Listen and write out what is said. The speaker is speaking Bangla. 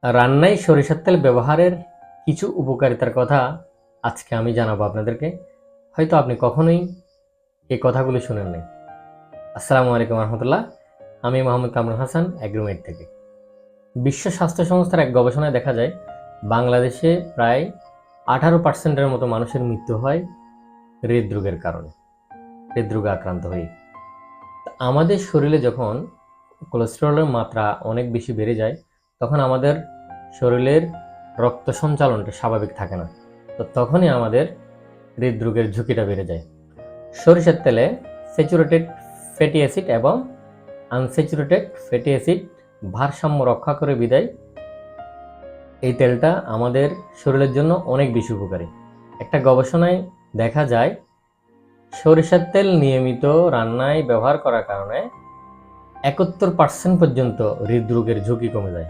রান্নায় সরিষার তেল ব্যবহারের কিছু উপকারিতার কথা আজকে আমি জানাবো আপনাদেরকে। হয়তো আপনি কখনোই এই কথাগুলো শুনেন নাই। আসসালামু আলাইকুম রহমতুল্লাহ। আমি মোহাম্মদ কামরুল হাসান, অ্যাগ্রোমেট থেকে। বিশ্ব স্বাস্থ্য সংস্থার এক গবেষণায় দেখা যায় বাংলাদেশে প্রায় 18% মতো মানুষের মৃত্যু হয় হৃদরোগের কারণে, হৃদরোগে আক্রান্ত হয়ে। আমাদের শরীরে যখন কোলেস্টেরলের মাত্রা অনেক বেশি বেড়ে যায়, তখন আমাদের শরীরের রক্ত সঞ্চালনটা স্বাভাবিক থাকে না। তো তখনই আমাদের হৃদরোগের ঝুঁকিটা বেড়ে যায়। সরিষার তেলে স্যাচুরেটেড ফ্যাটি অ্যাসিড এবং আনস্যাচুরেটেড ফ্যাটি অ্যাসিড ভারসাম্য রক্ষা করে বিদায় এই তেলটা আমাদের শরীরের জন্য অনেক বেশি উপকারী। একটা গবেষণায় দেখা যায় সরিষার তেল নিয়মিত রান্নায় ব্যবহার করার কারণে 71% পর্যন্ত হৃদরোগের ঝুঁকি কমে যায়।